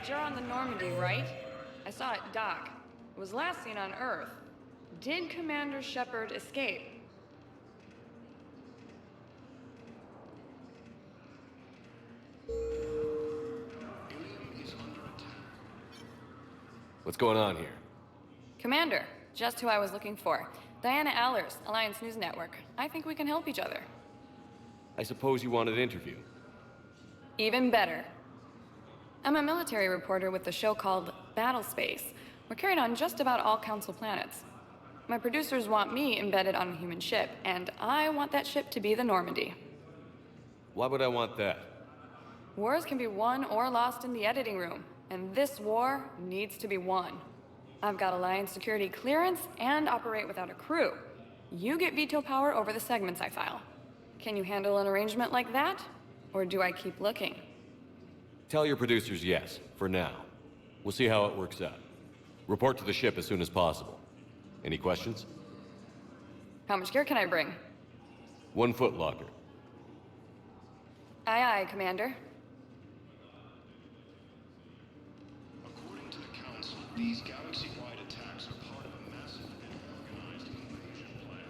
you're on the Normandy, right? I saw it dock. It was last seen on Earth. Did Commander Shepard escape? What's going on here? Commander, just who I was looking for. Diana Allers, Alliance News Network. I think we can help each other. I suppose you want an interview. Even better. I'm a military reporter with the show called Battlespace. We're carried on just about all Council planets. My producers want me embedded on a human ship, and I want that ship to be the Normandy. Why would I want that? Wars can be won or lost in the editing room, and this war needs to be won. I've got Alliance security clearance and operate without a crew. You get veto power over the segments I file. Can you handle an arrangement like that? Or do I keep looking? Tell your producers yes, for now. We'll see how it works out. Report to the ship as soon as possible. Any questions? How much gear can I bring? 1 foot locker. Aye, aye, Commander. According to the Council, these galaxy-wide attacks are part of a massive and organized invasion plan.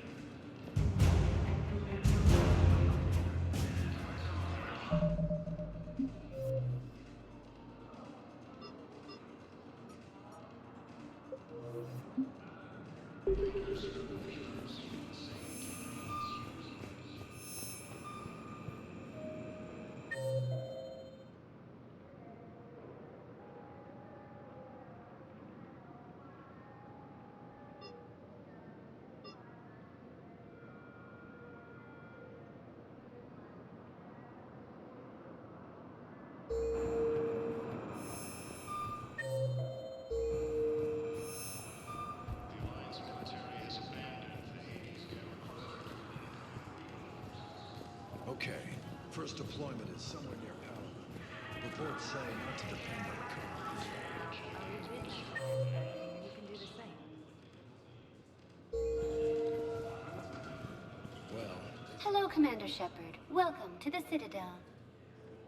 Okay, first deployment is somewhere near Palaven. Reports say not to depend on comms. You can do the same. Well, Hello, Commander Shepard. Welcome to the Citadel.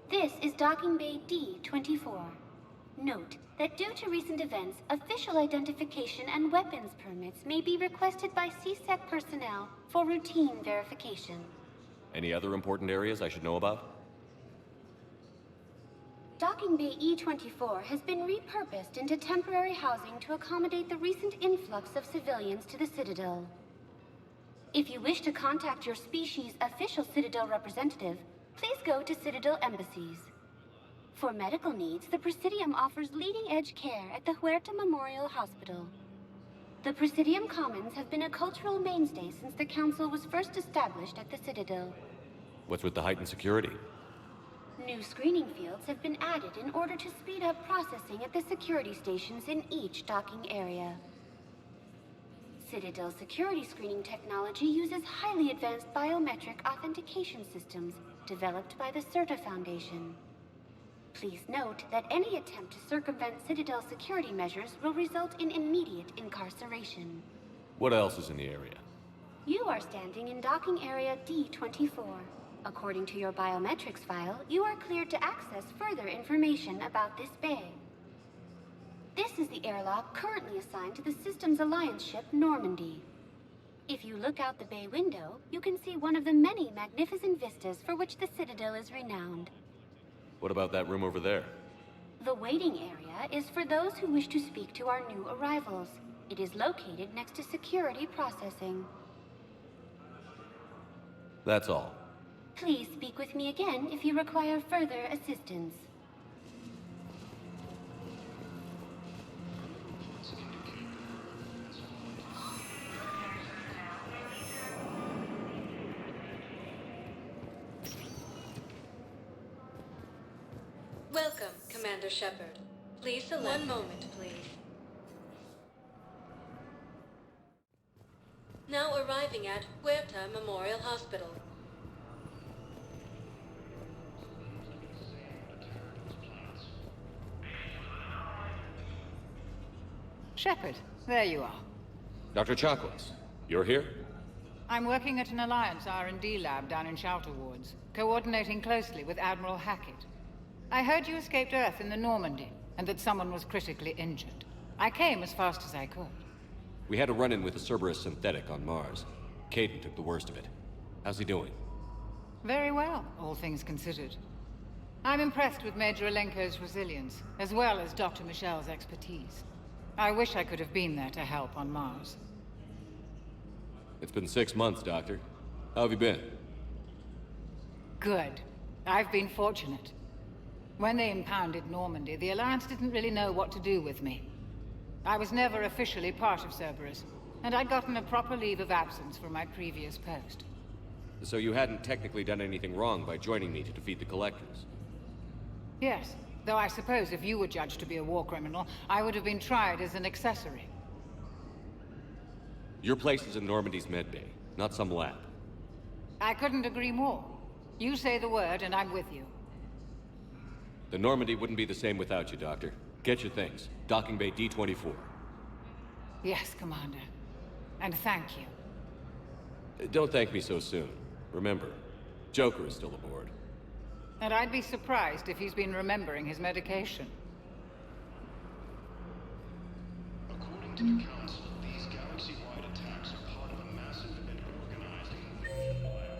This is Docking Bay D-24. Note that due to recent events, official identification and weapons permits may be requested by CSEC personnel for routine verification. Any other important areas I should know about? Docking Bay E-24 has been repurposed into temporary housing to accommodate the recent influx of civilians to the Citadel. If you wish to contact your species' official Citadel representative, please go to Citadel embassies. For medical needs, the Presidium offers leading-edge care at the Huerta Memorial Hospital. The Presidium Commons have been a cultural mainstay since the Council was first established at the Citadel. What's with the heightened security? New screening fields have been added in order to speed up processing at the security stations in each docking area. Citadel security screening technology uses highly advanced biometric authentication systems developed by the CERTA Foundation. Please note that any attempt to circumvent Citadel security measures will result in immediate incarceration. What else is in the area? You are standing in docking area D-24. According to your biometrics file, you are cleared to access further information about this bay. This is the airlock currently assigned to the Systems Alliance ship Normandy. If you look out the bay window, you can see one of the many magnificent vistas for which the Citadel is renowned. What about that room over there? The waiting area is for those who wish to speak to our new arrivals. It is located next to security processing. That's all. Please speak with me again if you require further assistance. Welcome, Commander Shepard. Please select... One moment, please. Now arriving at Huerta Memorial Hospital. Shepard, there you are. Dr. Chakwas, you're here? I'm working at an Alliance R&D lab down in Shelter Wards, coordinating closely with Admiral Hackett. I heard you escaped Earth in the Normandy. and that someone was critically injured. I came as fast as I could. We had a run-in with a Cerberus synthetic on Mars. Caden took the worst of it. How's he doing? Very well, all things considered. I'm impressed with Major Alenko's resilience, as well as Dr. Michel's expertise. I wish I could have been there to help on Mars. It's been 6 months, Doctor. How have you been? Good. I've been fortunate. When they impounded Normandy, the Alliance didn't really know what to do with me. I was never officially part of Cerberus, and I'd gotten a proper leave of absence from my previous post. So you hadn't technically done anything wrong by joining me to defeat the Collectors? Yes, though I suppose if you were judged to be a war criminal, I would have been tried as an accessory. Your place is in Normandy's medbay, not some lab. I couldn't agree more. You say the word, and I'm with you. The Normandy wouldn't be the same without you, Doctor. Get your things. Docking Bay D-24. Yes, Commander. And thank you. Don't thank me so soon. Remember, Joker is still aboard. And I'd be surprised if he's been remembering his medication. According to the Council, these galaxy-wide attacks are part of a massive and organized invasion plan.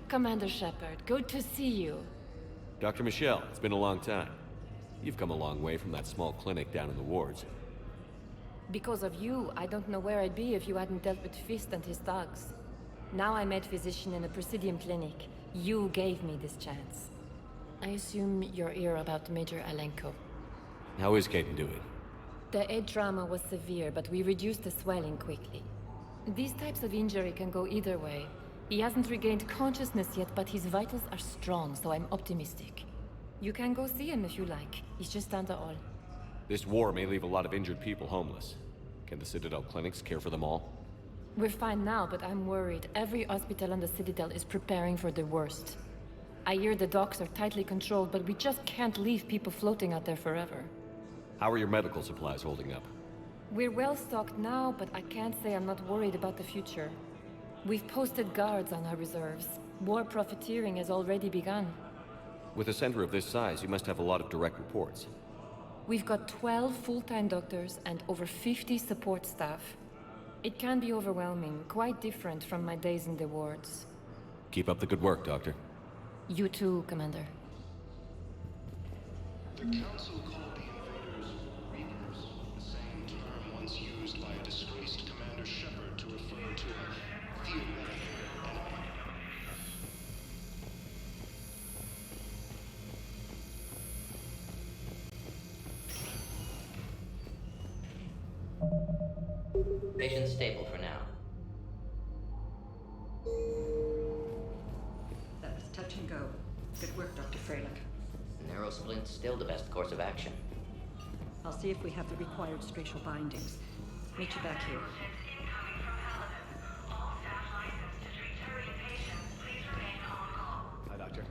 Commander Shepard, good to see you. Dr. Michelle, it's been a long time. You've come a long way from that small clinic down in the wards. Because of you, I don't know where I'd be if you hadn't dealt with Fist and his thugs. Now I'm head physician in a Presidium clinic. You gave me this chance. I assume you're here about Major Alenko. How is Caden doing? The head trauma was severe, but we reduced the swelling quickly. These types of injury can go either way. He hasn't regained consciousness yet, but his vitals are strong, so I'm optimistic. You can go see him if you like. He's just down the hall. This war may leave a lot of injured people homeless. Can the Citadel clinics care for them all? We're fine now, but I'm worried. Every hospital on the Citadel is preparing for the worst. I hear the docks are tightly controlled, but we just can't leave people floating out there forever. How are your medical supplies holding up? We're well stocked now, but I can't say I'm not worried about the future. We've posted guards on our reserves. War profiteering has already begun. With a center of this size, you must have a lot of direct reports. We've got 12 full-time doctors and over 50 support staff. It can be overwhelming, quite different from my days in the wards. Keep up the good work, Doctor. You too, Commander. The Council called the invaders Reapers, the same term once used by a disgraced Commander Shepard to refer to a theoretic enemy. Patient stable for now. That was touch and go. Good work, Dr. Freilich. Narrow splint's still the best course of action. I'll see if we have the required spatial bindings. Meet you back here. Hi, Doctor.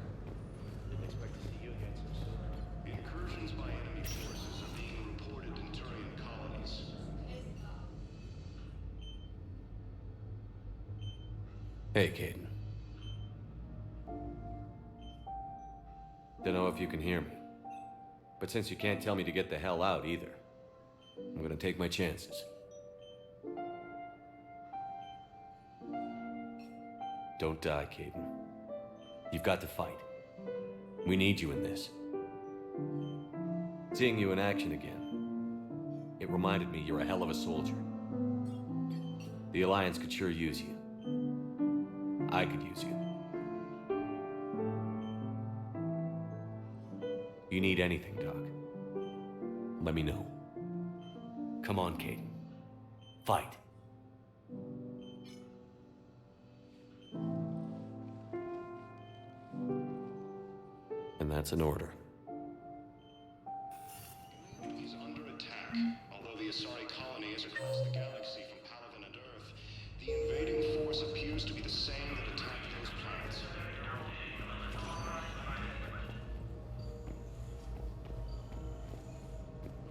Didn't expect to see you again so soon. Incursions by enemy forces are being reported in Turian colonies. Hey, Caden. Don't know if you can hear me. But since you can't tell me to get the hell out either, I'm gonna take my chances. Don't die, Caden. You've got to fight. We need you in this. Seeing you in action again, it reminded me you're a hell of a soldier. The Alliance could sure use you. I could use you. You need anything, Doc, let me know. Come on, Caden. Fight. And that's an order. Is under attack. Although the Asari colony is across the galaxy from Palaven and Earth, the invading force appears to be the same that attacked those planets.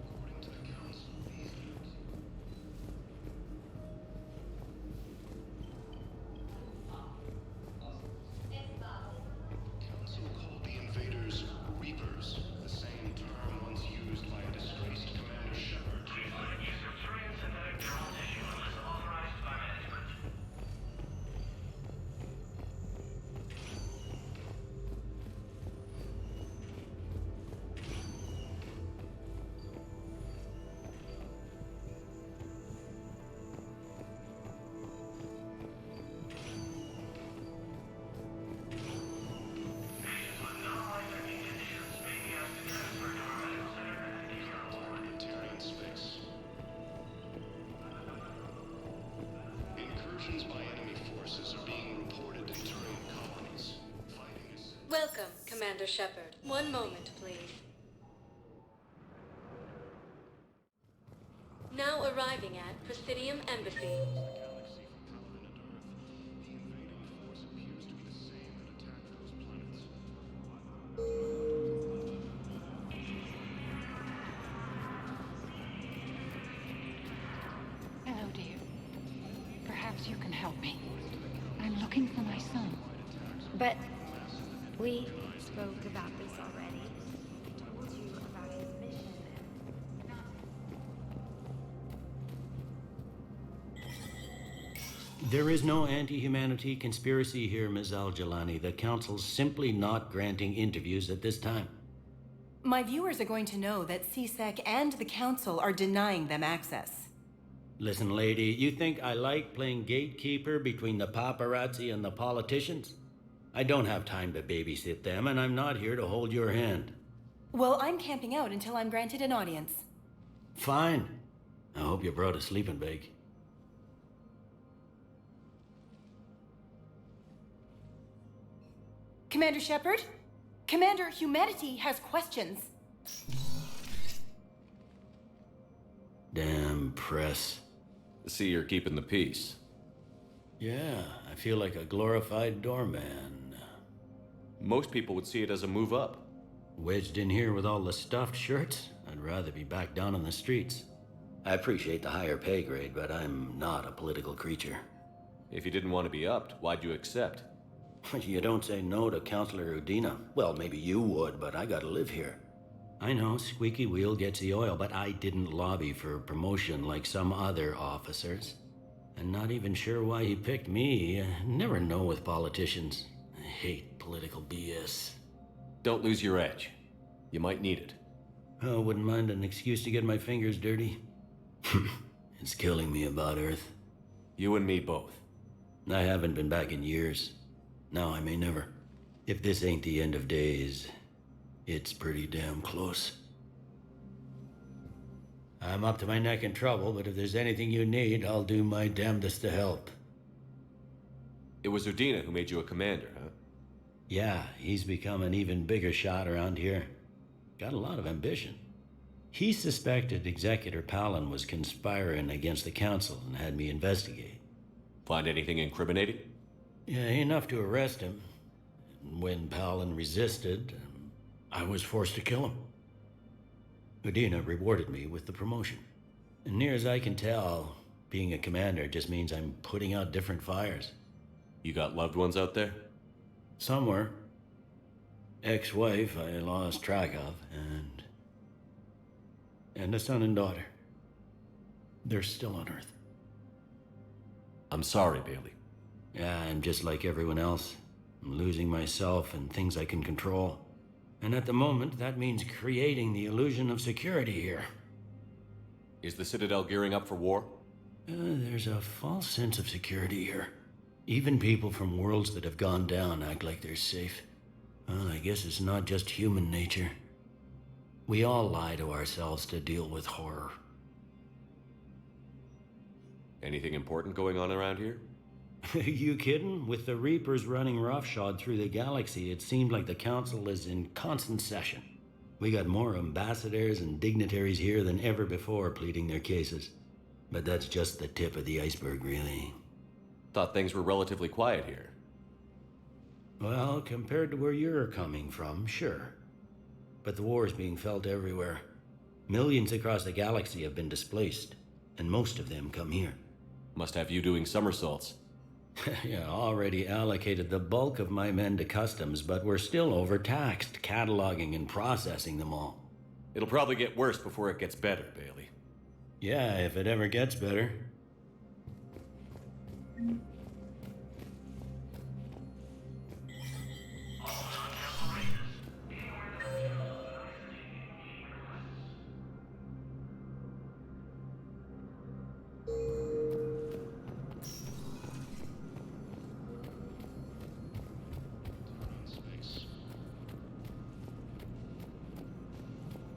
According to the Council, these Incursions by enemy forces are being reported in Turian colonies. Fighting is... Welcome, Commander Shepard. One moment, please. Now arriving at Presidium Embassy. Galaxy from planet Earth. The invading force appears to be the same that attacked those planets. Hello, dear. Perhaps you can help me. I'm looking for my son. But we spoke about this already. I told you about his mission and... There is no anti-humanity conspiracy here, Ms. Al-Jalani. The Council's simply not granting interviews at this time. My viewers are going to know that CSEC and the Council are denying them access. Listen, lady, you think I like playing gatekeeper between the paparazzi and the politicians? I don't have time to babysit them, and I'm not here to hold your hand. Well, I'm camping out until I'm granted an audience. Fine. I hope you brought a sleeping bag. Commander Shepard? Commander, humanity has questions. Damn press. See, you're keeping the peace. Yeah, I feel like a glorified doorman. Most people would see it as a move up. Wedged in here with all the stuffed shirts? I'd rather be back down on the streets. I appreciate the higher pay grade, but I'm not a political creature. If you didn't want to be upped, why'd you accept? You don't say no to Counselor Udina. Well, maybe you would, but I gotta live here. I know, squeaky wheel gets the oil, but I didn't lobby for promotion like some other officers. And not even sure why he picked me. Never know with politicians. I hate political BS. Don't lose your edge. You might need it. Oh, wouldn't mind an excuse to get my fingers dirty. It's killing me about Earth. You and me both. I haven't been back in years. Now I may never. If this ain't the end of days, it's pretty damn close. I'm up to my neck in trouble, but if there's anything you need, I'll do my damnedest to help. It was Udina who made you a commander, huh? Yeah, he's become an even bigger shot around here. Got a lot of ambition. He suspected Executor Palin was conspiring against the Council and had me investigate. Find anything incriminating? Yeah, enough to arrest him. When Palin resisted, I was forced to kill him. Udina rewarded me with the promotion. And near as I can tell, being a commander just means I'm putting out different fires. You got loved ones out there? Somewhere. Ex-wife I lost track of, and a son and daughter. They're still on Earth. I'm sorry, Bailey. Yeah, I'm just like everyone else. I'm losing myself and things I can control. And at the moment, that means creating the illusion of security here. Is the Citadel gearing up for war? There's a false sense of security here. Even people from worlds that have gone down act like they're safe. Well, I guess it's not just human nature. We all lie to ourselves to deal with horror. Anything important going on around here? You kidding? With the Reapers running roughshod through the galaxy, it seemed like the Council is in constant session. We got more ambassadors and dignitaries here than ever before pleading their cases. But that's just the tip of the iceberg, really. Thought things were relatively quiet here. Well, compared to where you're coming from, sure. But the war is being felt everywhere. Millions across the galaxy have been displaced, and most of them come here. Must have you doing somersaults. Yeah, already allocated the bulk of my men to customs, but we're still overtaxed, cataloging and processing them all. It'll probably get worse before it gets better, Bailey. Yeah, if it ever gets better.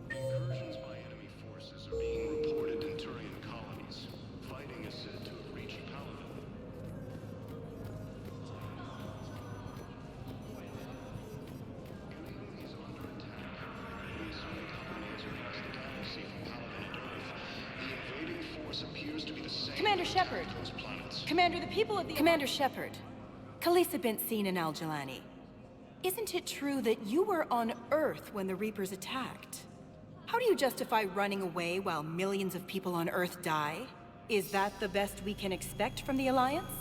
Incursions by enemy forces are being reported in Turian colonies. Fighting is said to have reached Paladin. Shepard. those planets. Commander, the people of the... Commander Shepard. Khalisah bint Sin and Al-Jalani. Isn't it true that you were on Earth when the Reapers attacked? How do you justify running away while millions of people on Earth die? Is that the best we can expect from the Alliance?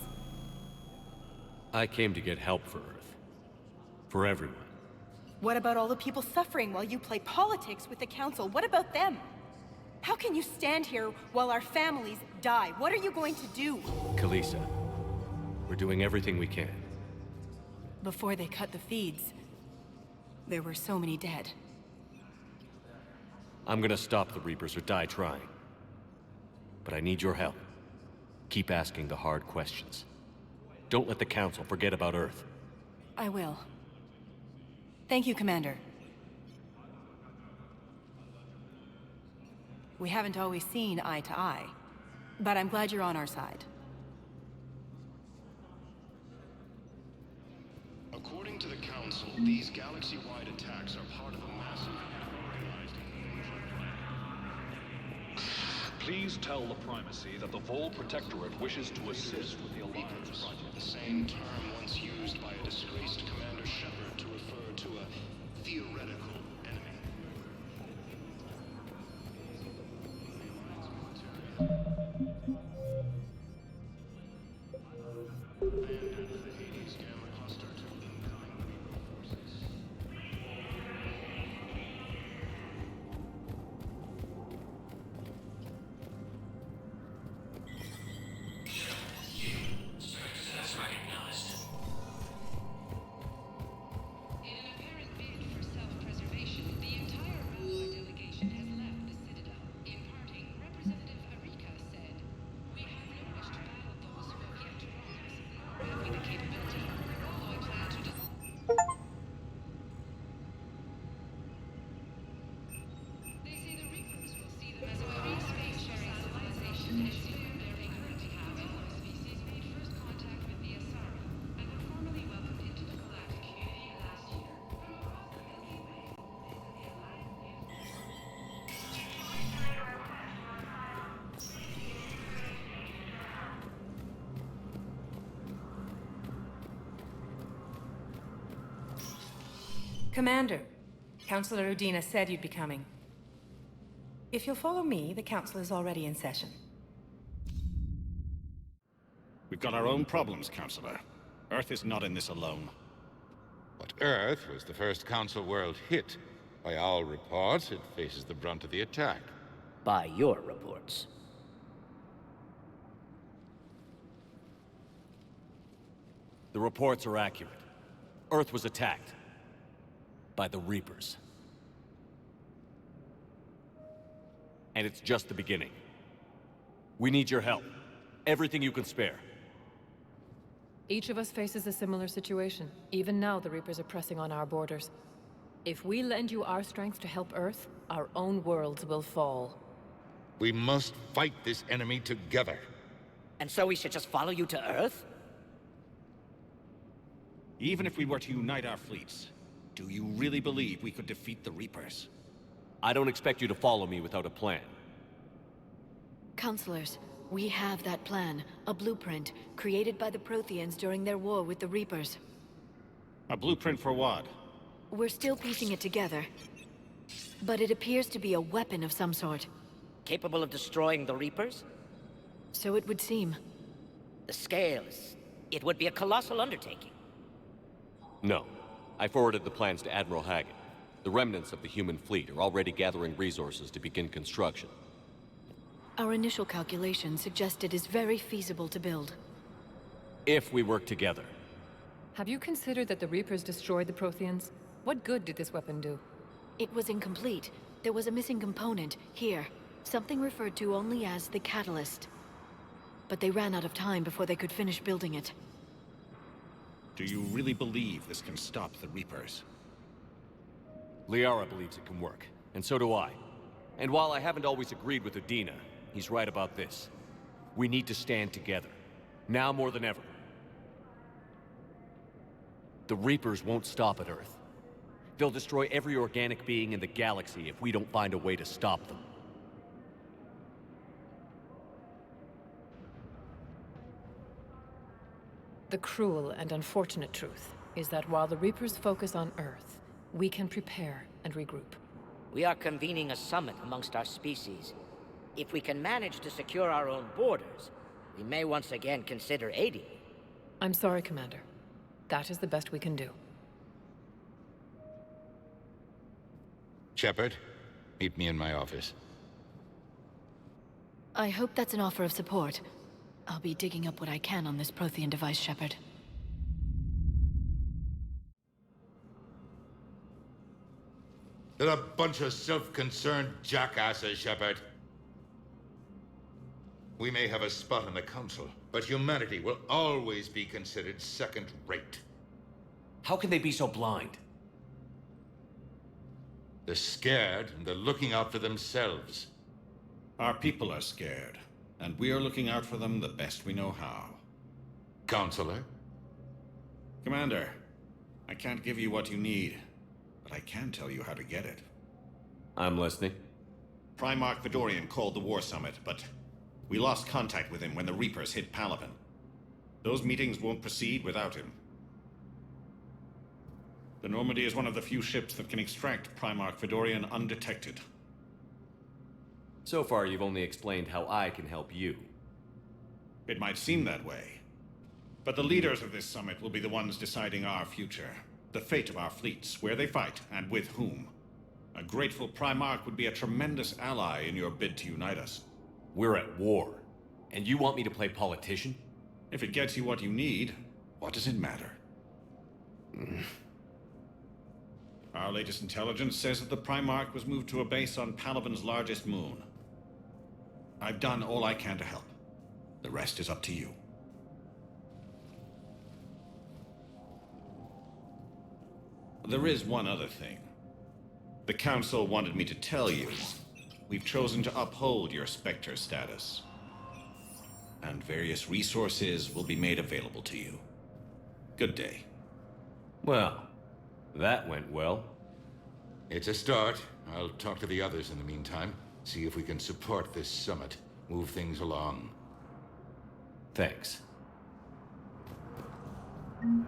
I came to get help for Earth. For everyone. What about all the people suffering while you play politics with the Council? What about them? How can you stand here while our families die? What are you going to do? Khalisah, we're doing everything we can. Before they cut the feeds, there were so many dead. I'm gonna stop the Reapers or die trying. But I need your help. Keep asking the hard questions. Don't let the Council forget about Earth. I will. Thank you, Commander. We haven't always seen eye to eye, but I'm glad you're on our side. According to the Council, these galaxy-wide attacks are part of a massive organized invasion plan. Please tell the Primacy that the Vol Protectorate wishes to assist with the Alliance project. The same term once used by a disgraced Commander Shepard to refer to a theoretical enemy. Abandoned the Hades Gamma Cluster to incoming Reaper forces. Success recognized. In an apparent bid for self-preservation, the entire Ralloy delegation has left the Citadel. In parting, Representative Arika said, "We have no wish to battle those who have yet to wrong us, nor have we the capability or Ralloy plan to They say the Reapers will see them as a free space-sharing civilization and share their current habit. Species made first contact with the Asari and were formally welcomed into the galactic community last year. Commander, Councilor Udina said you'd be coming. If you'll follow me, the Council is already in session. We've got our own problems, Counselor. Earth is not in this alone. But Earth was the first Council world hit. By all reports, it faces the brunt of the attack. By your reports. The reports are accurate. Earth was attacked. By the Reapers. And it's just the beginning. We need your help. Everything you can spare. Each of us faces a similar situation. Even now, the Reapers are pressing on our borders. If we lend you our strength to help Earth, our own worlds will fall. We must fight this enemy together. And so we should just follow you to Earth? Even if we were to unite our fleets, do you really believe we could defeat the Reapers? I don't expect you to follow me without a plan. Counselors, we have that plan. A blueprint, created by the Protheans during their war with the Reapers. A blueprint for what? We're still piecing it together. But it appears to be a weapon of some sort. Capable of destroying the Reapers? So it would seem. The scales. It would be a colossal undertaking. No. I forwarded the plans to Admiral Hagen. The remnants of the human fleet are already gathering resources to begin construction. Our initial calculations suggest it is very feasible to build. If we work together. Have you considered that the Reapers destroyed the Protheans? What good did this weapon do? It was incomplete. There was a missing component, here. Something referred to only as the Catalyst. But they ran out of time before they could finish building it. Do you really believe this can stop the Reapers? Liara believes it can work, and so do I. And while I haven't always agreed with Udina, he's right about this. We need to stand together. Now more than ever. The Reapers won't stop at Earth. They'll destroy every organic being in the galaxy if we don't find a way to stop them. The cruel and unfortunate truth is that while the Reapers focus on Earth, we can prepare and regroup. We are convening a summit amongst our species. If we can manage to secure our own borders, we may once again consider aiding you. I'm sorry, Commander. That is the best we can do. Shepard, meet me in my office. I hope that's an offer of support. I'll be digging up what I can on this Prothean device, Shepard. They're a bunch of self-concerned jackasses, Shepard. We may have a spot in the Council, but humanity will always be considered second-rate. How can they be so blind? They're scared, and they're looking out for themselves. Our people are scared, and we are looking out for them the best we know how. Counselor? Commander, I can't give you what you need, but I can tell you how to get it. I'm listening. Primarch Fedorian called the War Summit, but we lost contact with him when the Reapers hit Palaven. Those meetings won't proceed without him. The Normandy is one of the few ships that can extract Primarch Fedorian undetected. So far, you've only explained how I can help you. It might seem that way, but the leaders of this summit will be the ones deciding our future, the fate of our fleets, where they fight, and with whom. A grateful Primarch would be a tremendous ally in your bid to unite us. We're at war, and you want me to play politician? If it gets you what you need, what does it matter? Our latest intelligence says that the Primarch was moved to a base on Palaven's largest moon. I've done all I can to help. The rest is up to you. There is one other thing. The Council wanted me to tell you. We've chosen to uphold your Spectre status. And various resources will be made available to you. Good day. Well, that went well. It's a start. I'll talk to the others in the meantime. See if we can support this summit. Move things along. Thanks. Counselor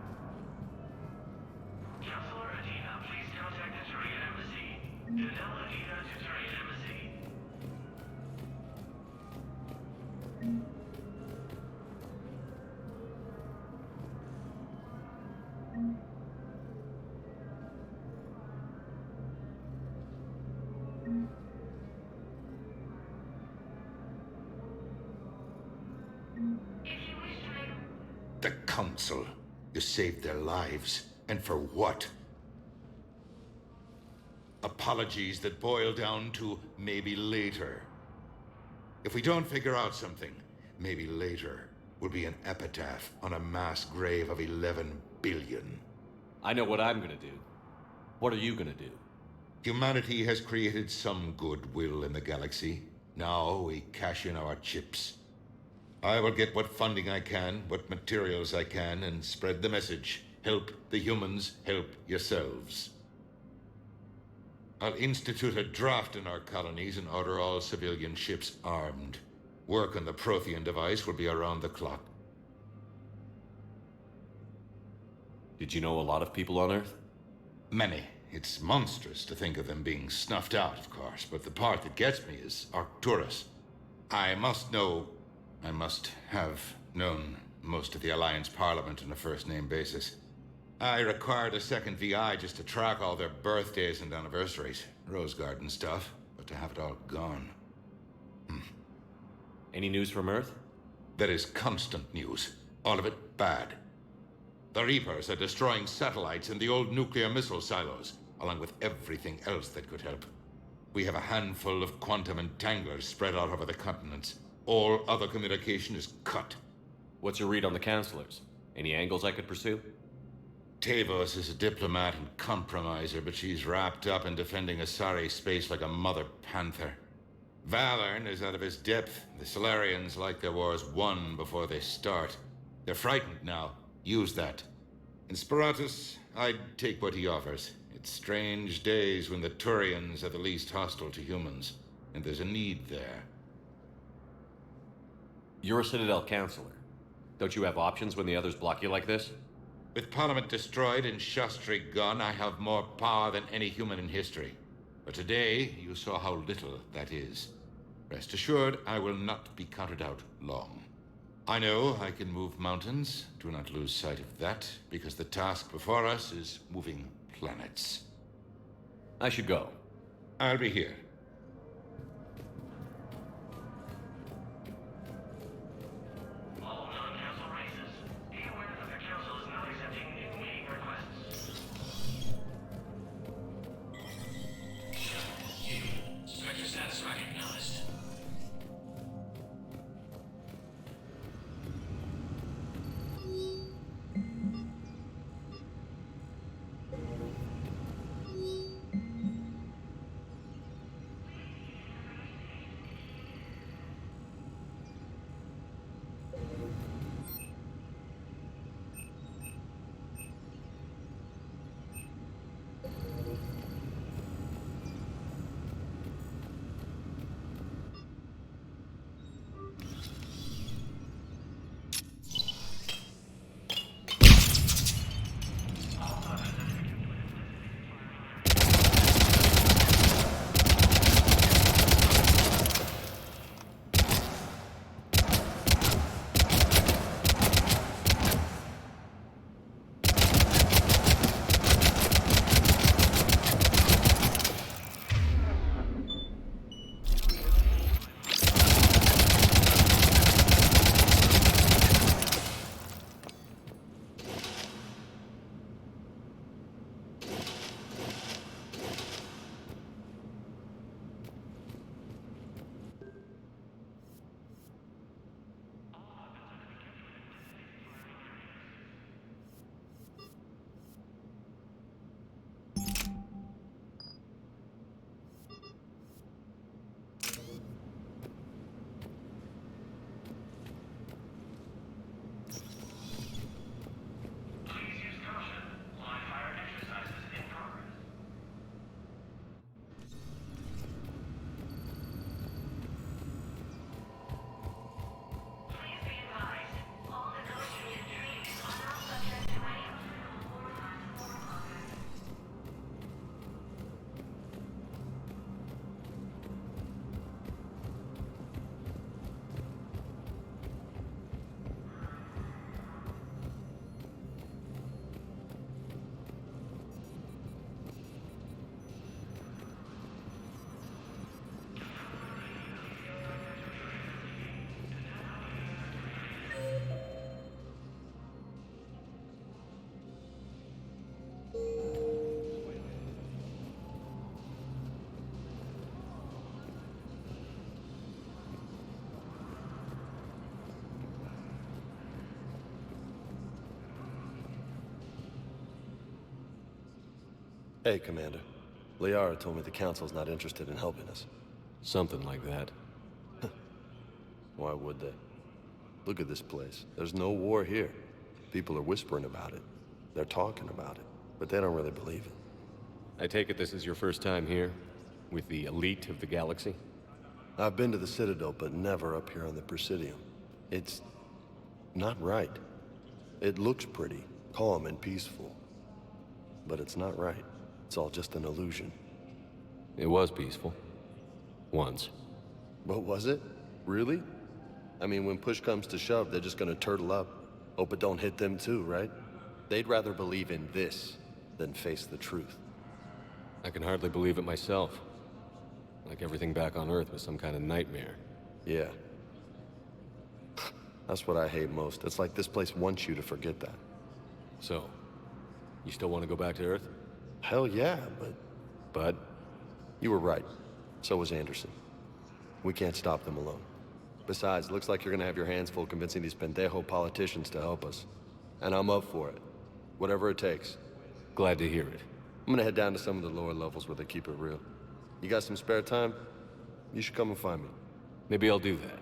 Adina, please contact the Turian Embassy. Fidel Adina to Turian Embassy. The Council. You saved their lives. And for what? Apologies that boil down to maybe later. If we don't figure out something, maybe later will be an epitaph on a mass grave of 11 billion. I know what I'm gonna do. What are you gonna do? Humanity has created some goodwill in the galaxy. Now we cash in our chips. I will get what funding I can, what materials I can, and spread the message. Help the humans, help yourselves. I'll institute a draft in our colonies and order all civilian ships armed. Work on the Prothean device will be around the clock. Did you know a lot of people on Earth? Many. It's monstrous to think of them being snuffed out, of course, but the part that gets me is Arcturus. I must have known most of the Alliance Parliament on a first-name basis. I required a second VI just to track all their birthdays and anniversaries. Rose Garden stuff, but to have it all gone. Any news from Earth? There is constant news. All of it bad. The Reapers are destroying satellites and the old nuclear missile silos, along with everything else that could help. We have a handful of quantum entanglers spread out over the continents. All other communication is cut. What's your read on the Counselors? Any angles I could pursue? Tavos is a diplomat and compromiser, but she's wrapped up in defending Asari space like a mother panther. Valern is out of his depth. The Solarians like their wars won before they start. They're frightened now. Use that. In Sparatus, I'd take what he offers. It's strange days when the Turians are the least hostile to humans, and there's a need there. You're a Citadel Counselor. Don't you have options when the others block you like this? With Parliament destroyed and Shastri gone, I have more power than any human in history. But today, you saw how little that is. Rest assured, I will not be counted out long. I know I can move mountains. Do not lose sight of that, because the task before us is moving planets. I should go. I'll be here. All non-council races, be aware that the council is not accepting new meeting requests. Spectre status recognized. Hey, Commander. Liara told me the Council's not interested in helping us. Something like that. Why would they? Look at this place. There's no war here. People are whispering about it. They're talking about it, but they don't really believe it. I take it this is your first time here? With the elite of the galaxy? I've been to the Citadel, but never up here on the Presidium. It's not right. It looks pretty, calm and peaceful. But it's not right. It's all just an illusion. It was peaceful. Once. But was it? Really? I mean, when push comes to shove, they're just gonna turtle up. Hope it don't hit them too, right? They'd rather believe in this than face the truth. I can hardly believe it myself. Like everything back on Earth was some kind of nightmare. Yeah. That's what I hate most. It's like this place wants you to forget that. So, you still want to go back to Earth? Hell yeah, but... But? You were right. So was Anderson. We can't stop them alone. Besides, looks like you're gonna have your hands full convincing these pendejo politicians to help us. And I'm up for it. Whatever it takes. Glad to hear it. I'm gonna head down to some of the lower levels where they keep it real. You got some spare time? You should come and find me. Maybe I'll do that.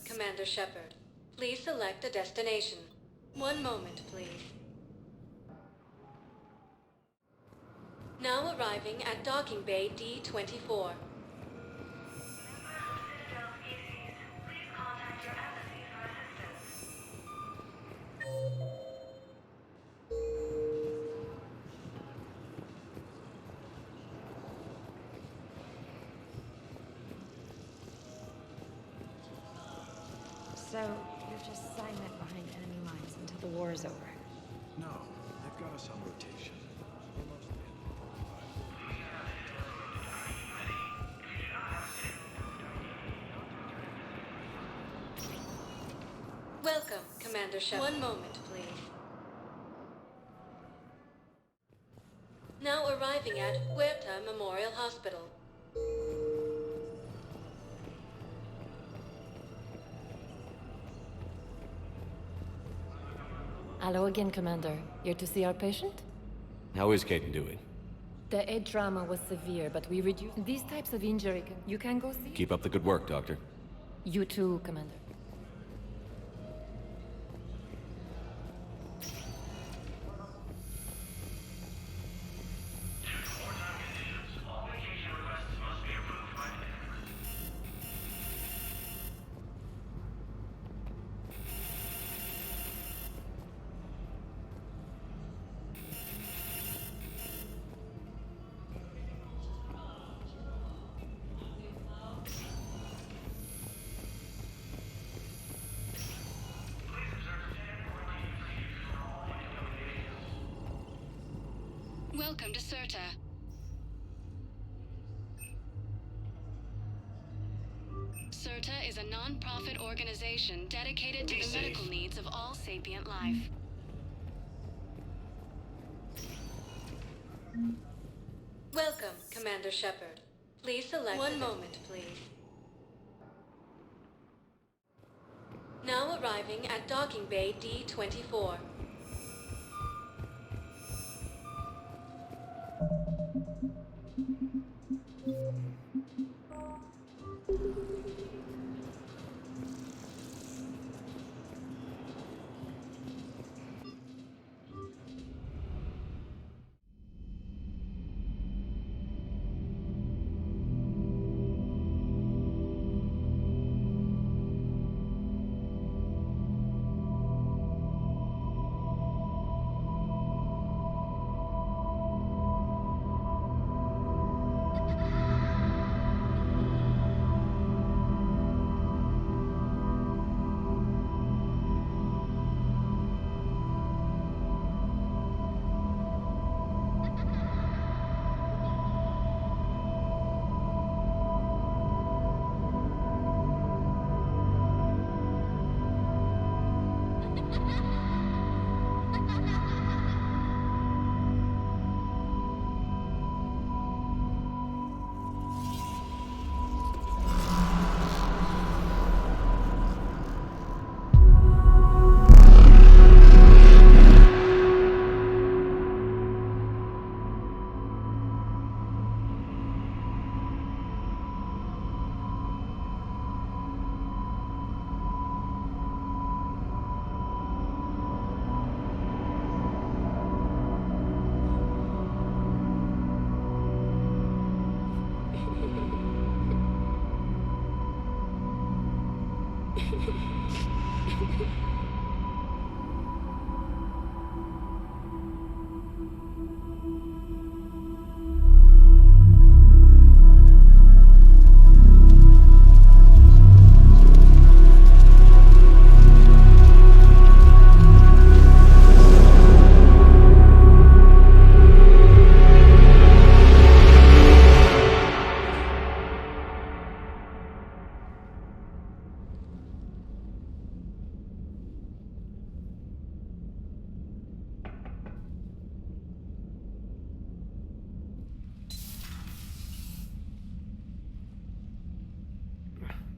Commander Shepard. Please select a destination. One moment, please. Now arriving at Docking Bay D-24. So, you're just silent behind enemy lines until the war is over. No, they've got us on rotation. We're mostly Welcome, Commander Shepard. One moment, please. Now arriving at Huerta Memorial Hospital. Hello again, Commander. Here to see our patient? How is Caden doing? The head trauma was severe, but we reduced these types of injury. You can go see? Keep up the good work, Doctor. You too, Commander. Welcome to CERTA. CERTA is a non-profit organization dedicated to the medical needs of all sapient life. Welcome, Commander Shepard. Please select one moment, please. Now arriving at Docking Bay D-24.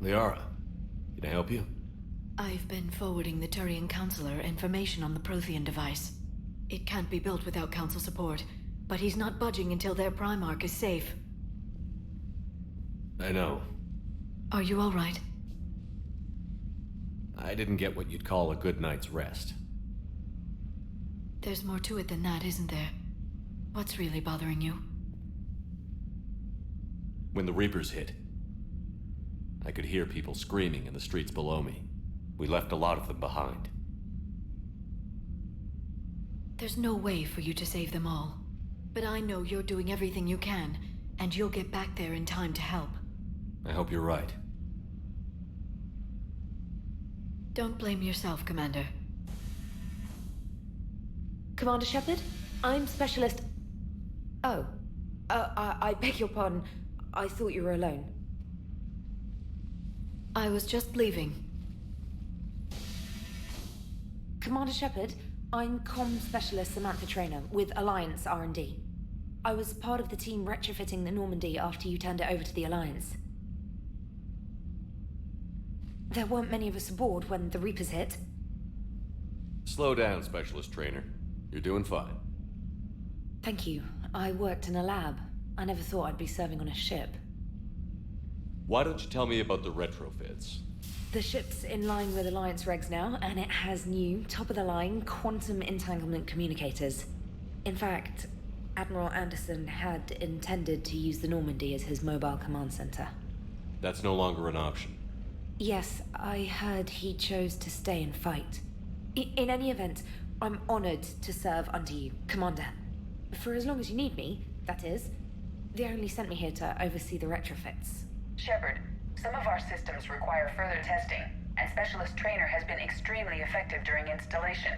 Liara, can I help you? I've been forwarding the Turian Counselor information on the Prothean device. It can't be built without Council support, but he's not budging until their Primarch is safe. I know. Are you all right? I didn't get what you'd call a good night's rest. There's more to it than that, isn't there? What's really bothering you? When the Reapers hit, I could hear people screaming in the streets below me. We left a lot of them behind. There's no way for you to save them all. But I know you're doing everything you can, and you'll get back there in time to help. I hope you're right. Don't blame yourself, Commander. Commander Shepard? I'm Specialist... Oh. I beg your pardon. I thought you were alone. I was just leaving. Commander Shepard, I'm Comm Specialist Samantha Traynor with Alliance R&D. I was part of the team retrofitting the Normandy after you turned it over to the Alliance. There weren't many of us aboard when the Reapers hit. Slow down, Specialist Trainer. You're doing fine. Thank you. I worked in a lab. I never thought I'd be serving on a ship. Why don't you tell me about the retrofits? The ship's in line with Alliance regs now, and it has new, top-of-the-line, quantum entanglement communicators. In fact, Admiral Anderson had intended to use the Normandy as his mobile command center. That's no longer an option. Yes, I heard he chose to stay and fight. In any event, I'm honored to serve under you, Commander. For as long as you need me, that is. They only sent me here to oversee the retrofits. Shepard, some of our systems require further testing, and Specialist Trainer has been extremely effective during installation.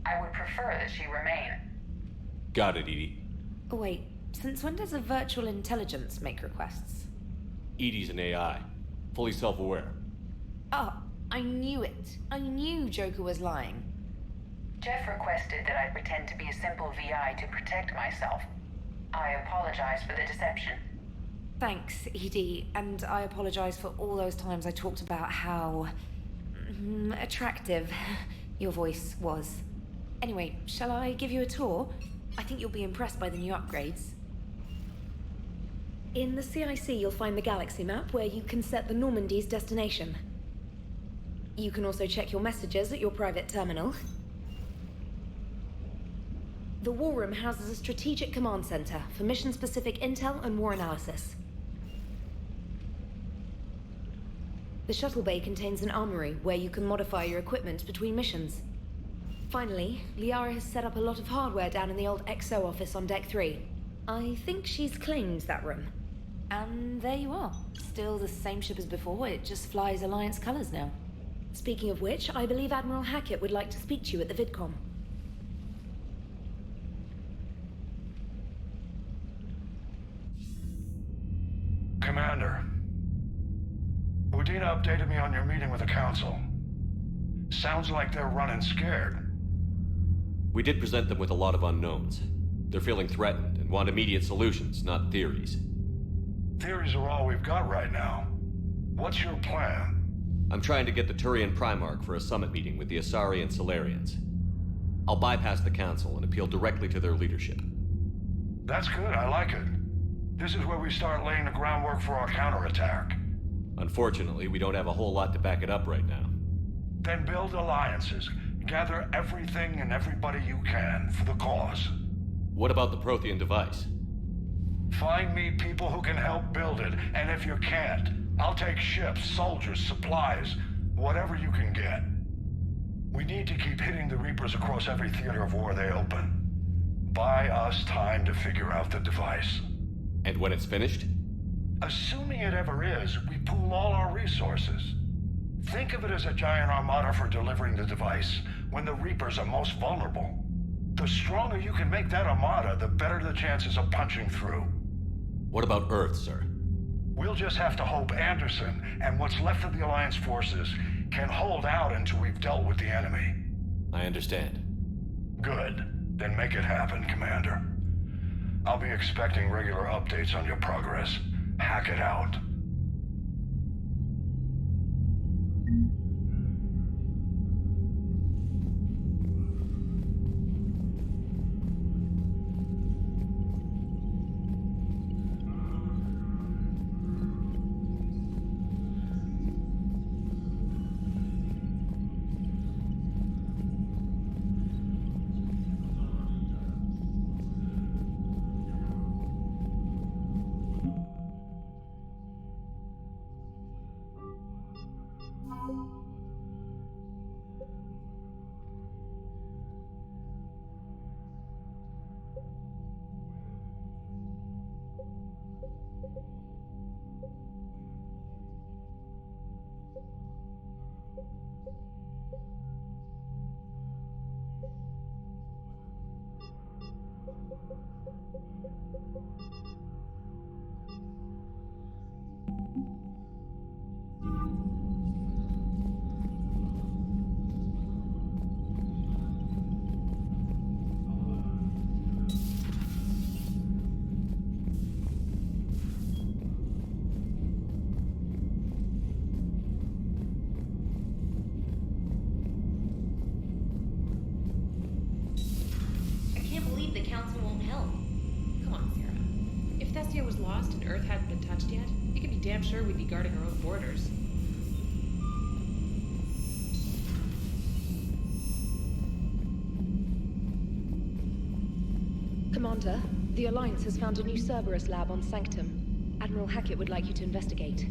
I would prefer that she remain. Got it, Edie. Wait, since when does a virtual intelligence make requests? Edie's an AI, fully self-aware. Oh, I knew it. I knew Joker was lying. Jeff requested that I pretend to be a simple VI to protect myself. I apologize for the deception. Thanks, Edie, and I apologize for all those times I talked about how... attractive your voice was. Anyway, shall I give you a tour? I think you'll be impressed by the new upgrades. In the CIC, you'll find the galaxy map where you can set the Normandy's destination. You can also check your messages at your private terminal. The War Room houses a strategic command center for mission-specific intel and war analysis. The shuttle bay contains an armory where you can modify your equipment between missions. Finally, Liara has set up a lot of hardware down in the old XO office on Deck 3. I think she's claimed that room. And there you are. Still the same ship as before, it just flies Alliance colors now. Speaking of which, I believe Admiral Hackett would like to speak to you at the VidCom. Commander, Udina updated me on your meeting with the Council. Sounds like they're running scared. We did present them with a lot of unknowns. They're feeling threatened and want immediate solutions, not theories. Theories are all we've got right now. What's your plan? I'm trying to get the Turian Primarch for a summit meeting with the Asari and Solarians. I'll bypass the Council and appeal directly to their leadership. That's good, I like it. This is where we start laying the groundwork for our counterattack. Unfortunately, we don't have a whole lot to back it up right now. Then build alliances. Gather everything and everybody you can for the cause. What about the Prothean device? Find me people who can help build it, and if you can't, I'll take ships, soldiers, supplies, whatever you can get. We need to keep hitting the Reapers across every theater of war they open. Buy us time to figure out the device. And when it's finished? Assuming it ever is, we pool all our resources. Think of it as a giant armada for delivering the device when the Reapers are most vulnerable. The stronger you can make that armada, the better the chances of punching through. What about Earth, sir? We'll just have to hope Anderson and what's left of the Alliance forces can hold out until we've dealt with the enemy. I understand. Good. Then make it happen, Commander. I'll be expecting regular updates on your progress. Hack it out. and Earth hadn't been touched yet, you can be damn sure we'd be guarding our own borders. Commander, the Alliance has found a new Cerberus lab on Sanctum. Admiral Hackett would like you to investigate.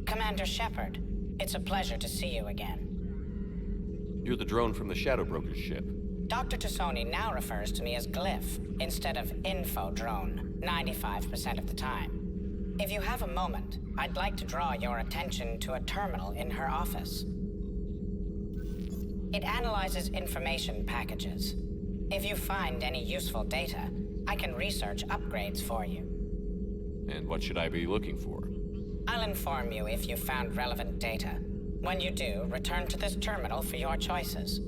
Commander Shepard, it's a pleasure to see you again. You're the drone from the Shadow Broker's ship. Dr. Tassoni now refers to me as Glyph, instead of Info Drone, 95% of the time. If you have a moment, I'd like to draw your attention to a terminal in her office. It analyzes information packages. If you find any useful data, I can research upgrades for you. And what should I be looking for? I'll inform you if you found relevant data. When you do, return to this terminal for your choices.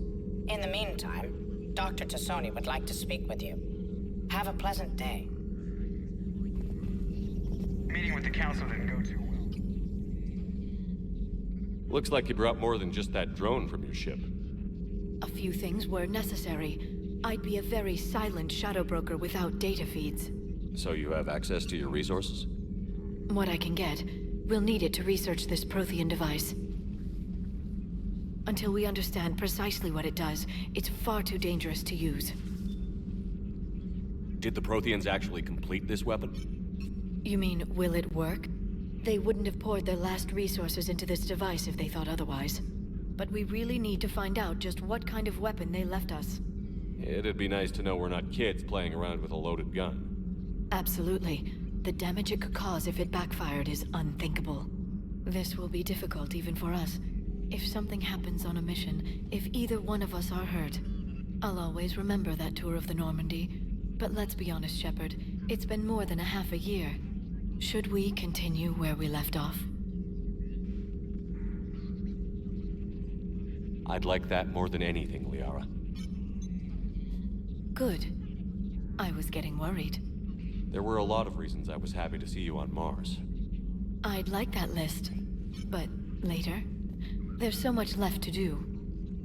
In the meantime, Dr. Tassoni would like to speak with you. Have a pleasant day. Meeting with the council didn't go too well. Looks like you brought more than just that drone from your ship. A few things were necessary. I'd be a very silent shadow broker without data feeds. So you have access to your resources? What I can get. We'll need it to research this Prothean device. Until we understand precisely what it does, it's far too dangerous to use. Did the Protheans actually complete this weapon? You mean, will it work? They wouldn't have poured their last resources into this device if they thought otherwise. But we really need to find out just what kind of weapon they left us. It'd be nice to know we're not kids playing around with a loaded gun. Absolutely. The damage it could cause if it backfired is unthinkable. This will be difficult even for us. If something happens on a mission, if either one of us are hurt, I'll always remember that tour of the Normandy. But let's be honest, Shepard, it's been more than a half a year. Should we continue where we left off? I'd like that more than anything, Liara. Good. I was getting worried. There were a lot of reasons I was happy to see you on Mars. I'd like that list, but later? There's so much left to do.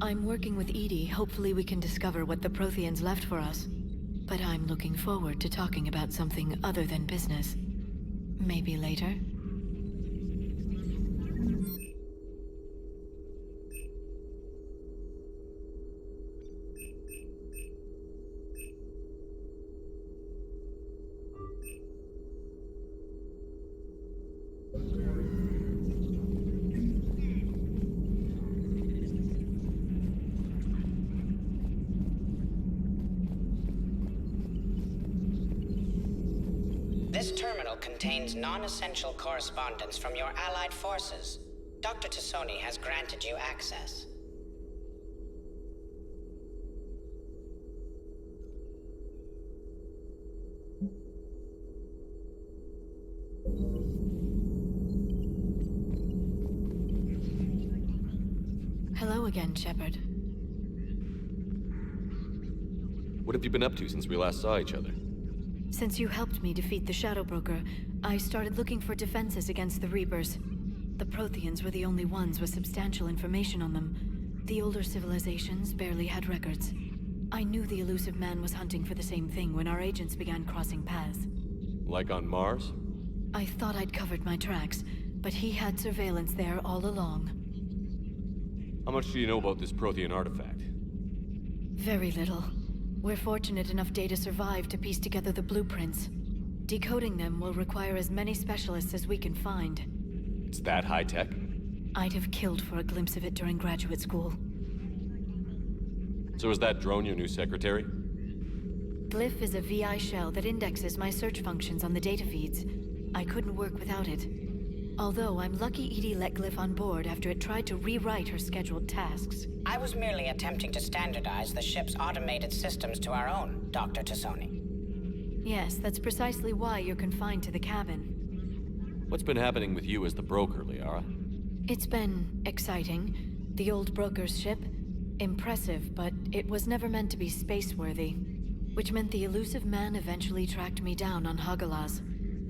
I'm working with EDI. Hopefully we can discover what the Protheans left for us. But I'm looking forward to talking about something other than business. Maybe later? This terminal contains non-essential correspondence from your allied forces. Dr. Tassoni has granted you access. Hello again, Shepard. What have you been up to since we last saw each other? Since you helped me defeat the Shadow Broker, I started looking for defenses against the Reapers. The Protheans were the only ones with substantial information on them. The older civilizations barely had records. I knew the Elusive Man was hunting for the same thing when our agents began crossing paths. Like on Mars? I thought I'd covered my tracks, but he had surveillance there all along. How much do you know about this Prothean artifact? Very little. We're fortunate enough Data survived to piece together the blueprints. Decoding them will require as many specialists as we can find. It's that high-tech? I'd have killed for a glimpse of it during graduate school. So is that drone your new secretary? Glyph is a VI shell that indexes my search functions on the data feeds. I couldn't work without it. Although I'm lucky EDI let Glyph on board after it tried to rewrite her scheduled tasks. I was merely attempting to standardize the ship's automated systems to our own, Dr. Tassoni. Yes, that's precisely why you're confined to the cabin. What's been happening with you as the broker, Liara? It's been exciting. The old broker's ship? Impressive, but it was never meant to be space-worthy. Which meant the Elusive Man eventually tracked me down on Hagalaz.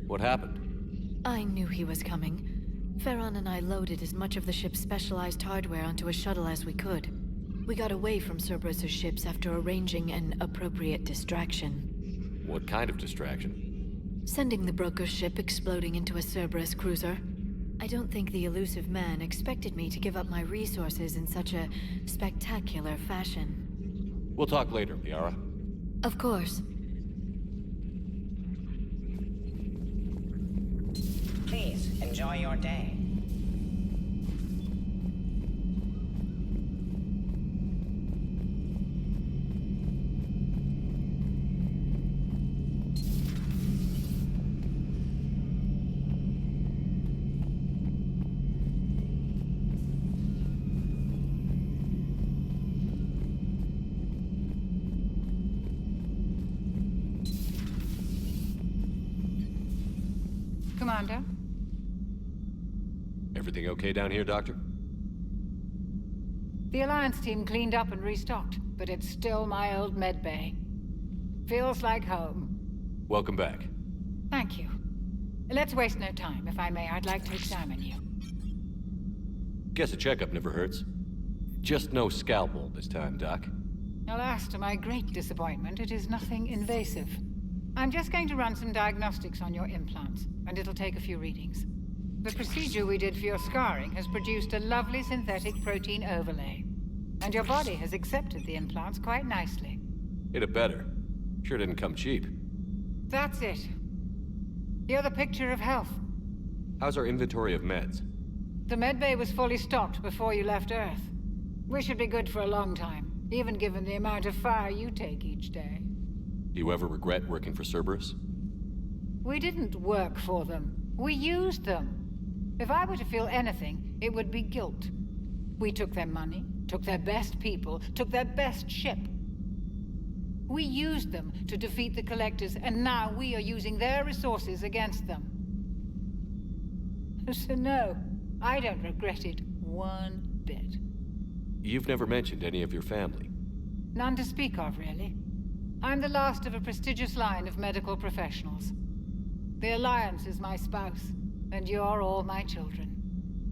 What happened? I knew he was coming. Farron and I loaded as much of the ship's specialized hardware onto a shuttle as we could. We got away from Cerberus' ships after arranging an appropriate distraction. What kind of distraction? Sending the broker's ship exploding into a Cerberus cruiser. I don't think the Elusive Man expected me to give up my resources in such a spectacular fashion. We'll talk later, Liara. Of course. Please, enjoy your day. Commander. Everything okay down here, Doctor? The Alliance team cleaned up and restocked, but it's still my old medbay. Feels like home. Welcome back. Thank you. Let's waste no time. If I may, I'd like to examine you. Guess a checkup never hurts. Just no scalpel this time, Doc. Alas, to my great disappointment, it is nothing invasive. I'm just going to run some diagnostics on your implants, and it'll take a few readings. The procedure we did for your scarring has produced a lovely synthetic protein overlay. And your body has accepted the implants quite nicely. Hit it better. Sure didn't come cheap. That's it. You're the picture of health. How's our inventory of meds? The medbay was fully stocked before you left Earth. We should be good for a long time, even given the amount of fire you take each day. Do you ever regret working for Cerberus? We didn't work for them. We used them. If I were to feel anything, it would be guilt. We took their money, took their best people, took their best ship. We used them to defeat the Collectors, and now we are using their resources against them. So no, I don't regret it one bit. You've never mentioned any of your family. None to speak of, really. I'm the last of a prestigious line of medical professionals. The Alliance is my spouse, and you're all my children.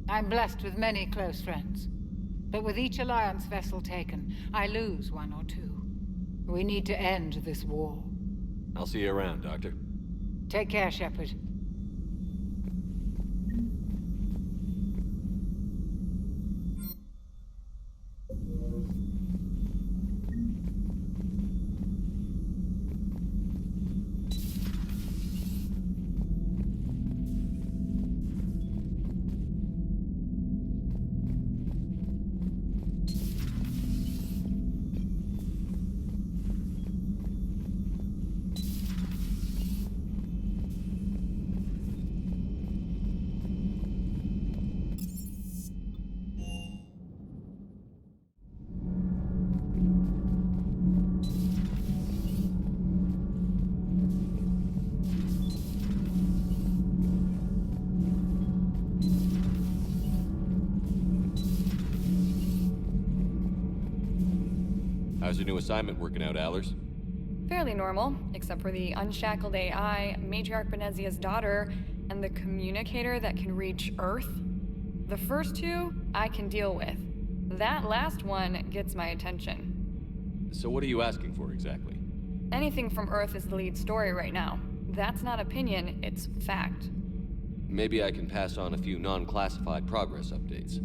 I'm blessed with many close friends. But with each Alliance vessel taken, I lose one or two. We need to end this war. I'll see you around, Doctor. Take care, Shepard. How's your new assignment working out, Allers? Fairly normal, except for the unshackled AI, Matriarch Benezia's daughter, and the communicator that can reach Earth. The first two, I can deal with. That last one gets my attention. So what are you asking for, exactly? Anything from Earth is the lead story right now. That's not opinion, it's fact. Maybe I can pass on a few non-classified progress updates.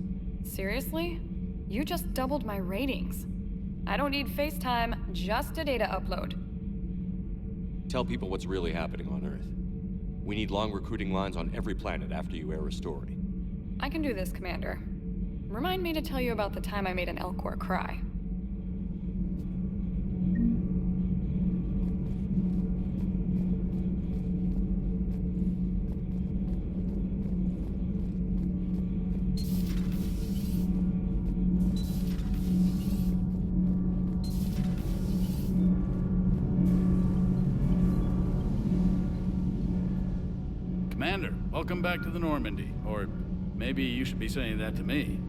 Seriously? You just doubled my ratings. I don't need FaceTime, just a data upload. Tell people what's really happening on Earth. We need long recruiting lines on every planet after you air a story. I can do this, Commander. Remind me to tell you about the time I made an Elcor cry. Commander, welcome back to the Normandy. Or maybe you should be saying that to me.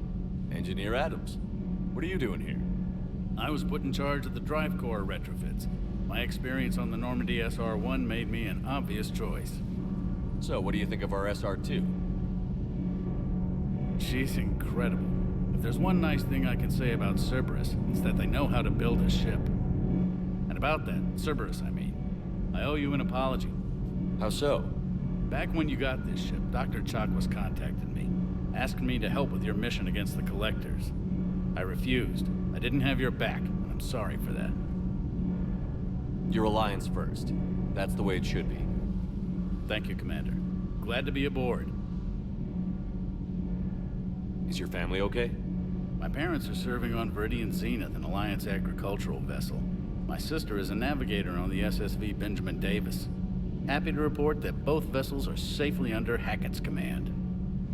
Engineer Adams, what are you doing here? I was put in charge of the drive core retrofits. My experience on the Normandy SR-1 made me an obvious choice. So, what do you think of our SR-2? She's incredible. If there's one nice thing I can say about Cerberus, it's that they know how to build a ship. And about that, Cerberus, I mean, I owe you an apology. How so? Back when you got this ship, Dr. Chakwas contacted me, asking me to help with your mission against the Collectors. I refused. I didn't have your back, and I'm sorry for that. Your Alliance first. That's the way it should be. Thank you, Commander. Glad to be aboard. Is your family okay? My parents are serving on Viridian Zenith, an Alliance agricultural vessel. My sister is a navigator on the SSV Benjamin Davis. Happy to report that both vessels are safely under Hackett's command.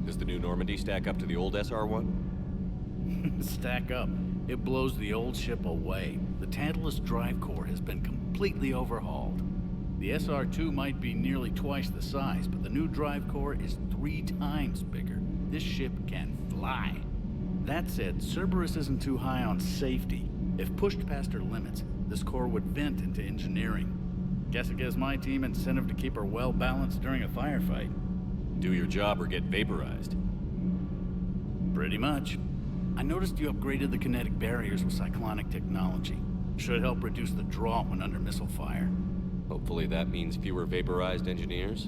Does the new Normandy stack up to the old SR-1? Stack up. It blows the old ship away. The Tantalus drive core has been completely overhauled. The The SR-2 might be nearly twice the size, but the new drive core is 3 times bigger. This ship can fly. That said, Cerberus isn't too high on safety. If pushed past her limits, this core would vent into engineering. Guess it gives my team incentive to keep her well balanced during a firefight. Do your job or get vaporized. Pretty much. I noticed you upgraded the kinetic barriers with cyclonic technology. Should help reduce the draw when under missile fire. Hopefully that means fewer vaporized engineers?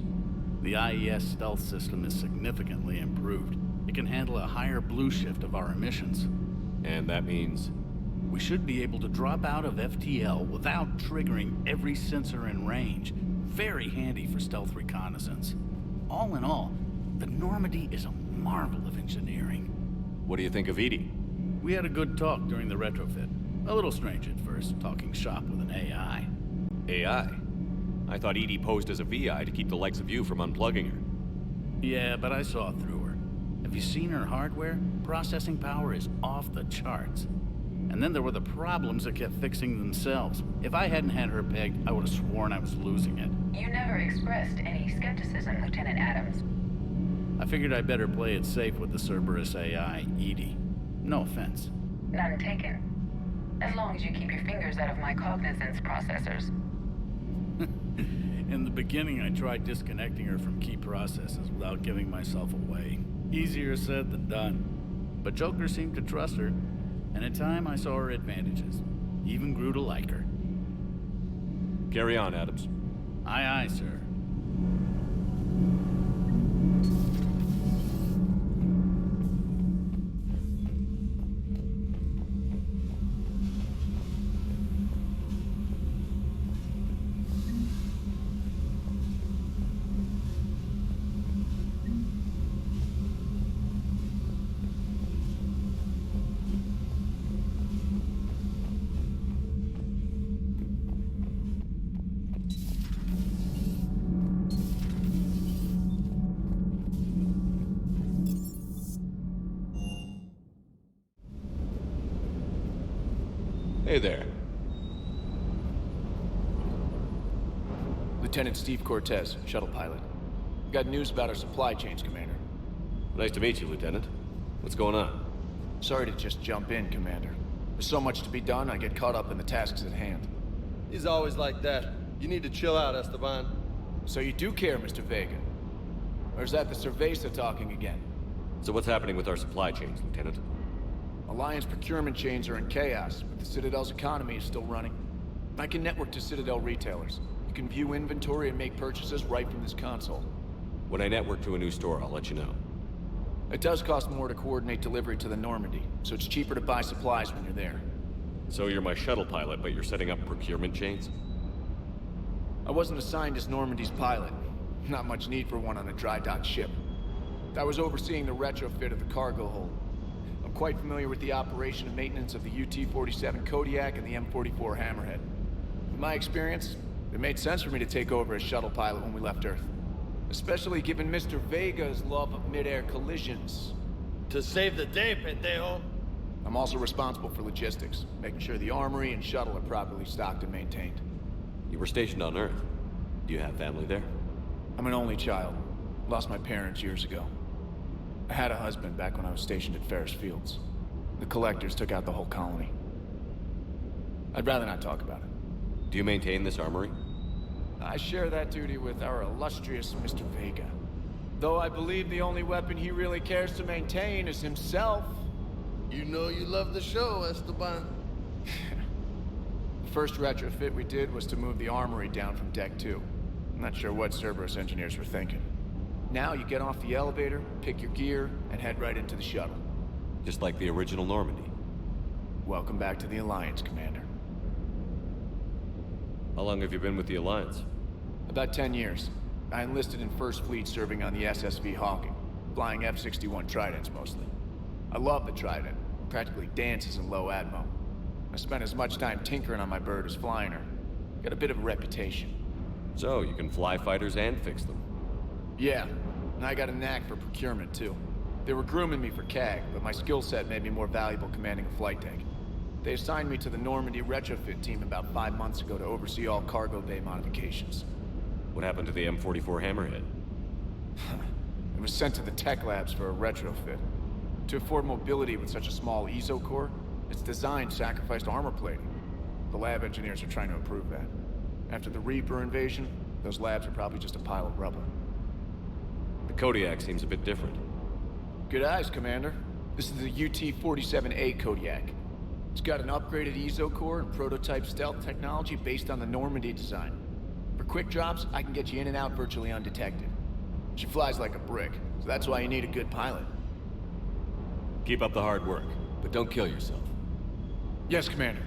The IES stealth system is significantly improved. It can handle a higher blue shift of our emissions. And that means? We should be able to drop out of FTL without triggering every sensor in range. Very handy for stealth reconnaissance. All in all, the Normandy is a marvel of engineering. What do you think of Edie? We had a good talk during the retrofit. A little strange at first, talking shop with an AI. AI? I thought Edie posed as a VI to keep the likes of you from unplugging her. Yeah, but I saw through her. Have you seen her hardware? Processing power is off the charts. And then there were the problems that kept fixing themselves. If I hadn't had her pegged, I would have sworn I was losing it. You never expressed any skepticism, Lieutenant Adams. I figured I'd better play it safe with the Cerberus AI, Edie. No offense. None taken. As long as you keep your fingers out of my cognizance processors. In the beginning, I tried disconnecting her from key processes without giving myself away. Easier said than done. But Joker seemed to trust her, and in time I saw her advantages. Even grew to like her. Carry on, Adams. Aye, aye, sir. Hey there. Lieutenant Steve Cortez, shuttle pilot. Got news about our supply chains, Commander. Nice to meet you, Lieutenant. What's going on? Sorry to just jump in, Commander. There's so much to be done, I get caught up in the tasks at hand. He's always like that. You need to chill out, Esteban. So you do care, Mr. Vega? Or is that the Cerveza talking again? So what's happening with our supply chains, Lieutenant? Alliance procurement chains are in chaos, but the Citadel's economy is still running. I can network to Citadel retailers. You can view inventory and make purchases right from this console. When I network to a new store, I'll let you know. It does cost more to coordinate delivery to the Normandy, so it's cheaper to buy supplies when you're there. So you're my shuttle pilot, but you're setting up procurement chains? I wasn't assigned as Normandy's pilot. Not much need for one on a dry dock ship. I was overseeing the retrofit of the cargo hold. I'm quite familiar with the operation and maintenance of the UT-47 Kodiak and the M44 Hammerhead. In my experience, it made sense for me to take over as shuttle pilot when we left Earth. Especially given Mr. Vega's love of mid-air collisions. To save the day, pendejo. I'm also responsible for logistics, making sure the armory and shuttle are properly stocked and maintained. You were stationed on Earth. Do you have family there? I'm an only child. Lost my parents years ago. I had a husband back when I was stationed at Ferris Fields. The Collectors took out the whole colony. I'd rather not talk about it. Do you maintain this armory? I share that duty with our illustrious Mr. Vega. Though I believe the only weapon he really cares to maintain is himself. You know you love the show, Esteban. The first retrofit we did was to move the armory down from Deck 2. I'm not sure what Cerberus engineers were thinking. Now you get off the elevator, pick your gear, and head right into the shuttle. Just like the original Normandy. Welcome back to the Alliance, Commander. How long have you been with the Alliance? About 10 years. I enlisted in First Fleet serving on the SSV Hawking, flying F-61 Tridents mostly. I love the Trident. It practically dances in low atmo. I spent as much time tinkering on my bird as flying her. Got a bit of a reputation. So, you can fly fighters and fix them? Yeah, and I got a knack for procurement too. They were grooming me for CAG, but my skill set made me more valuable commanding a flight deck. They assigned me to the Normandy retrofit team about 5 months ago to oversee all cargo bay modifications. What happened to the M44 Hammerhead? It was sent to the tech labs for a retrofit. To afford mobility with such a small ESO core, its design sacrificed armor plating. The lab engineers are trying to improve that. After the Reaper invasion, those labs are probably just a pile of rubble. The Kodiak seems a bit different. Good eyes, Commander. This is the UT-47A Kodiak. It's got an upgraded ESO core and prototype stealth technology based on the Normandy design. For quick drops, I can get you in and out virtually undetected. She flies like a brick, so that's why you need a good pilot. Keep up the hard work, but don't kill yourself. Yes, Commander.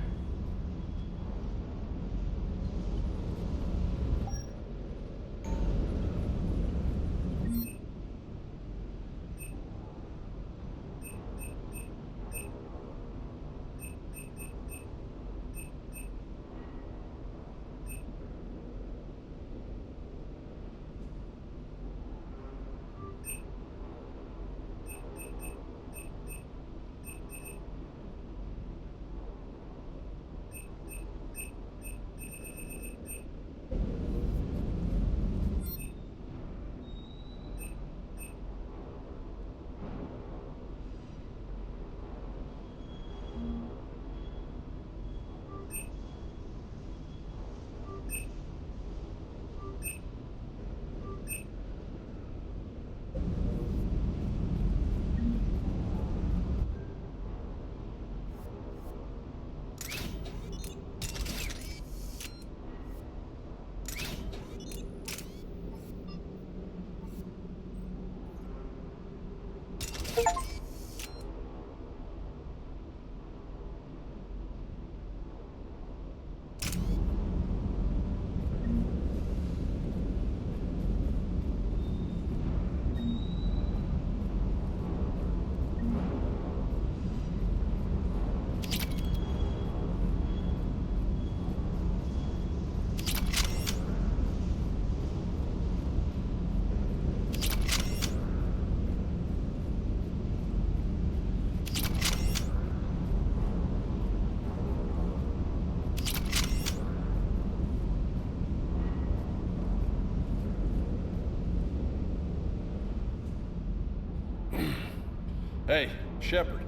Hey, Shepard.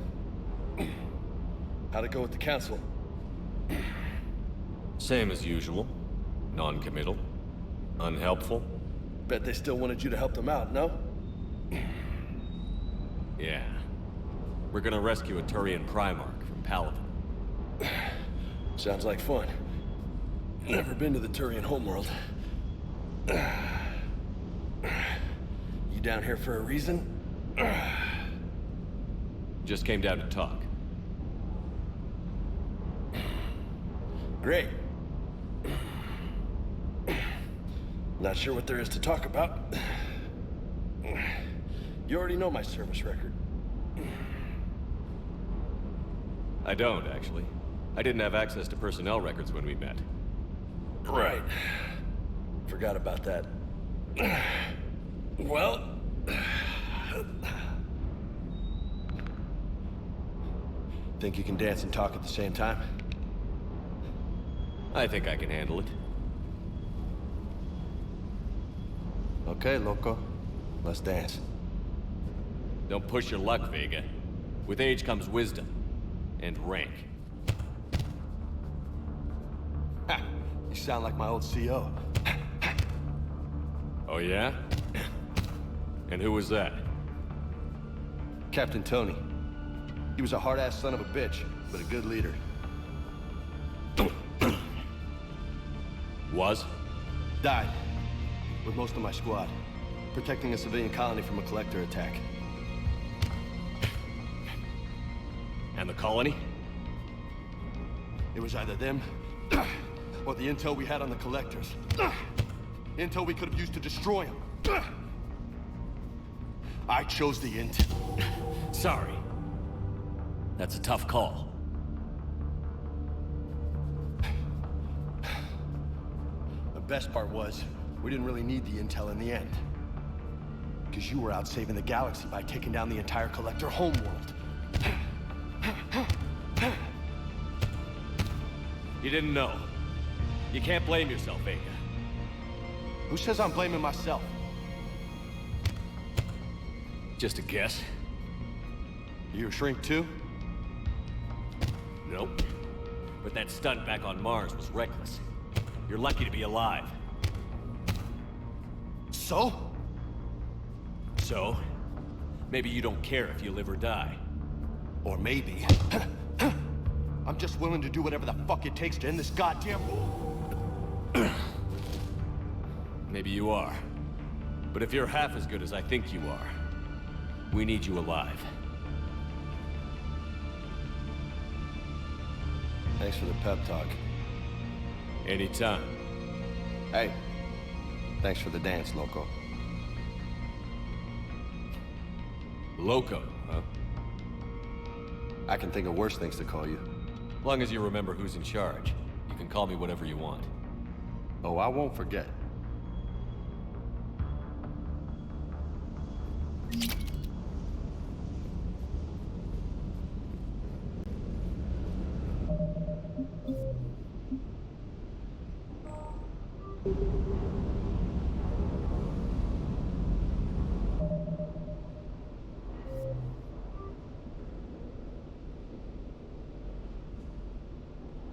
How'd it go with the council? Same as usual. Non-committal. Unhelpful. Bet they still wanted you to help them out, no? Yeah. We're gonna rescue a Turian Primarch from Palaven. Sounds like fun. Never been to the Turian homeworld. You down here for a reason? Just came down to talk. Great. Not sure what there is to talk about. You already know my service record. I don't, actually. I didn't have access to personnel records when we met. Right. Forgot about that. Well... Think you can dance and talk at the same time? I think I can handle it. Okay, loco. Let's dance. Don't push your luck, Vega. With age comes wisdom. And rank. Ha! You sound like my old CO. Oh yeah? And who was that? Captain Tony. He was a hard-ass son of a bitch, but a good leader. Was? Died. With most of my squad. Protecting a civilian colony from a collector attack. And the colony? It was either them, or the intel we had on the collectors. Intel we could have used to destroy them. I chose the intel. Sorry. That's a tough call. The best part was, we didn't really need the intel in the end. Because you were out saving the galaxy by taking down the entire Collector homeworld. You didn't know. You can't blame yourself, Vega. Who says I'm blaming myself? Just a guess. You a shrink too? Nope. But that stunt back on Mars was reckless. You're lucky to be alive. So? So? Maybe you don't care if you live or die. Or maybe... I'm just willing to do whatever the fuck it takes to end this goddamn... Maybe you are. But if you're half as good as I think you are, we need you alive. Thanks for the pep talk. Anytime. Hey, thanks for the dance, Loco. Loco, huh? I can think of worse things to call you. As long as you remember who's in charge, you can call me whatever you want. Oh, I won't forget.